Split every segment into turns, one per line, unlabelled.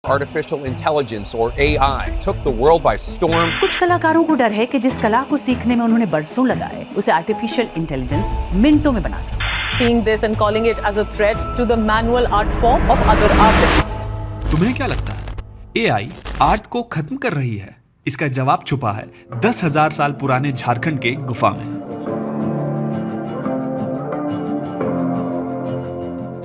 Artificial intelligence or AI took the world by storm.
कुछ कलाकारों को डर है कि जिस कला को सीखने में उन्होंने बरसों लगाए उसे आर्टिफिशियल इंटेलिजेंस मिनटों में बना सकता है।
Seeing this and calling it as a threat to the manual art form of other artists.
तुम्हें क्या लगता है AI आर्ट को खत्म कर रही है? इसका जवाब छुपा है 10,000 साल पुराने झारखंड के गुफा में।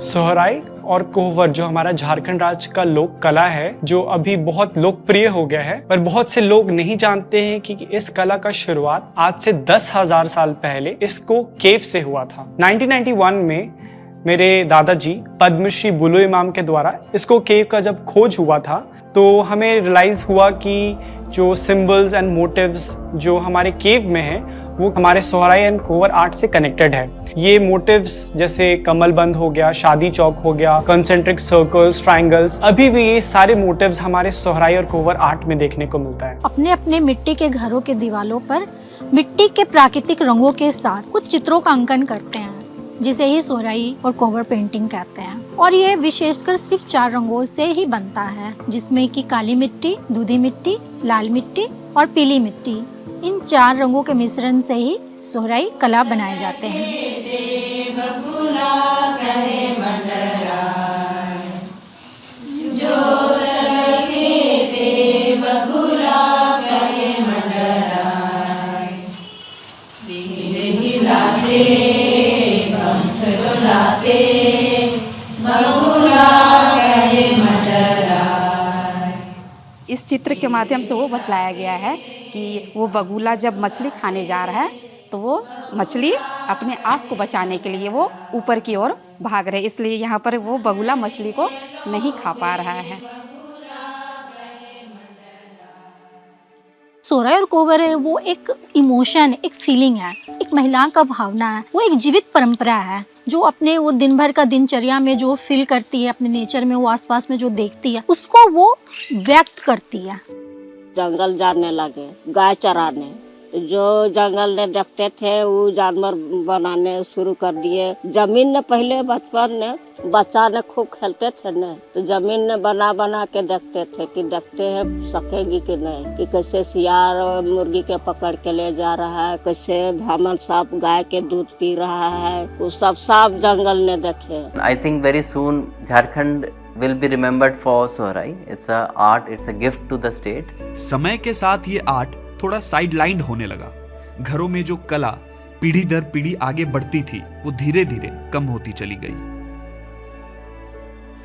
सोहराई और कोहबर जो हमारा झारखंड राज्य का लोक कला है, जो अभी बहुत लोकप्रिय हो गया है, पर बहुत से लोग नहीं जानते हैं कि इस कला का शुरुआत आज से 10,000 साल पहले इसको केव से हुआ था। 1991 में मेरे दादाजी पद्मश्री बुलु इमाम के द्वारा इसको केव का जब खोज हुआ था तो हमें रियलाइज हुआ कि जो सिंबल्स एंड मोटिव्स जो हमारे केव में हैं वो हमारे सोहराई एंड कोहबर आर्ट से कनेक्टेड है। ये मोटिव्स जैसे कमलबंद हो गया, शादी चौक हो गया, कंसेंट्रिक सर्कल्स, ट्रायंगल्स, अभी भी ये सारे मोटिव्स हमारे सोहराई और कोहबर आर्ट में देखने को मिलता है।
अपने अपने मिट्टी के घरों के दीवारों पर मिट्टी के प्राकृतिक रंगों के साथ कुछ चित्रों का अंकन करते हैं, जिसे ही सोहराई और कोहबर पेंटिंग कहते हैं। और ये विशेषकर सिर्फ 4 रंगों से ही बनता है, जिसमें कि काली मिट्टी, दूधी मिट्टी, लाल मिट्टी और पीली मिट्टी। इन 4 रंगों के मिश्रण से ही सोहराई कला बनाए जाते हैं।
इस चित्र के माध्यम से वो बतलाया गया है कि वो बगुला जब मछली खाने जा रहा है तो वो मछली अपने आप को बचाने के लिए वो ऊपर की ओर भाग रहे, इसलिए यहाँ पर वो बगुला मछली को नहीं खा पा रहा है।
सोहराई और कोहबर है वो एक इमोशन, एक फीलिंग है, एक महिला का भावना है, वो एक जीवित परंपरा है जो अपने वो दिन भर का दिनचर्या में जो फील करती है, अपने नेचर में वो आसपास में जो देखती है उसको वो व्यक्त करती है।
जंगल जाने लगे गाय चराने, जो जंगल में देखते थे वो जानवर बनाने शुरू कर दिए। जमीन ने पहले बचपन में बच्चा ने खूब खेलते थे न, तो जमीन ने बना बना के देखते थे कि देखते हैं सकेगी कि नहीं, कि कैसे सियार मुर्गी के पकड़ के ले जा रहा है, कैसे धामन सांप गाय के दूध पी रहा है, वो सब सांप जंगल ने देखे।
I think very soon Jharkhand will be remembered for Sohrai. It's a art, it's a gift to the state.
समय के साथ ये आर्ट थोड़ा साइडलाइंड होने लगा। घरों में जो कला पीढ़ी दर पीढ़ी आगे बढ़ती थी वो धीरे धीरे कम होती चली गई।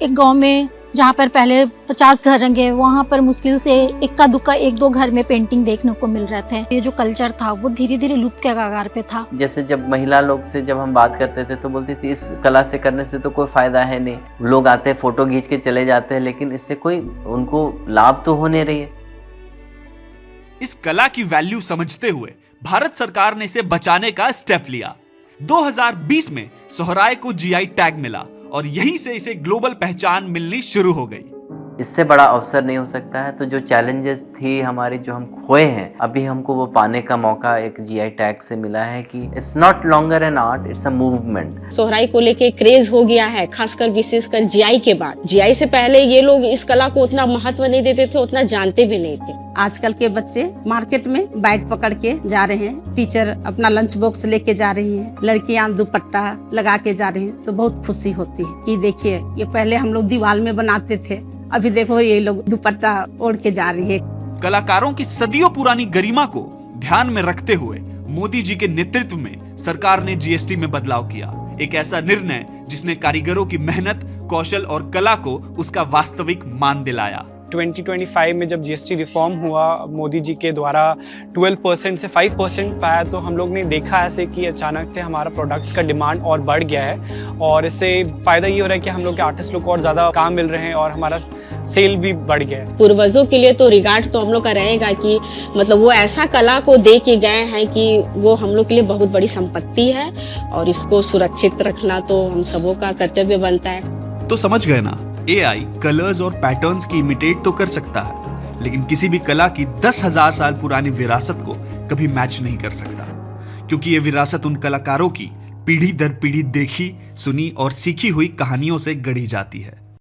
एक गांव में जहाँ पर पहले 50 घर रंगे, वहाँ पर मुश्किल से इक्का दुक्का 1-2 घर में पेंटिंग देखने को मिल रहे थे। ये जो कल्चर था वो धीरे धीरे लुप्त के कगार पे था।
जैसे जब महिला लोग से जब हम बात करते थे तो बोलती थी इस कला से करने से तो कोई फायदा है नहीं, लोग आते फोटो खींच के चले जाते हैं, लेकिन इससे कोई उनको लाभ तो हो नहीं रही है।
इस कला की वैल्यू समझते हुए भारत सरकार ने इसे बचाने का स्टेप लिया। 2020 में सोहराई को जीआई टैग मिला और यहीं से इसे ग्लोबल पहचान मिलनी शुरू हो गई।
इससे बड़ा अवसर नहीं हो सकता है। तो जो चैलेंजेस थी हमारी जो हम खोए हैं, अभी हमको वो पाने का मौका एक जीआई टैग से मिला है कि it's not longer an art, it's a movement.
Sohrai को लेके क्रेज हो गया है, खासकर विशेषकर जीआई के बाद। जीआई से पहले ये लोग इस कला को उतना महत्व नहीं देते थे, उतना जानते भी नहीं थे।
आजकल के बच्चे मार्केट में बैग पकड़ के जा रहे हैं, टीचर अपना लंच बॉक्स लेके जा रही हैं, लड़कियां दुपट्टा लगा के जा रही हैं, तो बहुत खुशी होती है कि देखिए ये पहले हम लोग दीवार में बनाते थे, अभी देखो ये लोग दुपट्टा ओढ़ के जा रही है।
कलाकारों की सदियों पुरानी गरिमा को ध्यान में रखते हुए मोदी जी के नेतृत्व में सरकार ने जीएसटी में बदलाव किया। एक ऐसा निर्णय जिसने कारीगरों की मेहनत, कौशल और कला को उसका वास्तविक मान दिलाया।
2025 में जब जीएसटी रिफॉर्म हुआ मोदी जी के द्वारा 12% से 5% पाया, तो हम लोग ने देखा ऐसे कि अचानक से हमारा प्रोडक्ट्स का डिमांड और बढ़ गया है और इससे फ़ायदा ये हो रहा है कि हम लोग के आर्टिस्ट लोग को और ज़्यादा काम मिल रहे हैं और हमारा सेल भी बढ़ गया है।
पूर्वजों के लिए तो रिगार्ड तो हम लोग का रहेगा कि मतलब वो ऐसा कला को दे के गए हैं कि वो हम लोग के लिए बहुत बड़ी संपत्ति है और इसको सुरक्षित रखना तो हम सबों का कर्तव्य बनता है।
तो समझ गए ना, एआई कलर्स और पैटर्न्स की इमिटेट तो कर सकता है, लेकिन किसी भी कला की 10,000 साल पुरानी विरासत को कभी मैच नहीं कर सकता, क्योंकि ये विरासत उन कलाकारों की पीढ़ी दर पीढ़ी देखी, सुनी और सीखी हुई कहानियों से गढ़ी जाती है।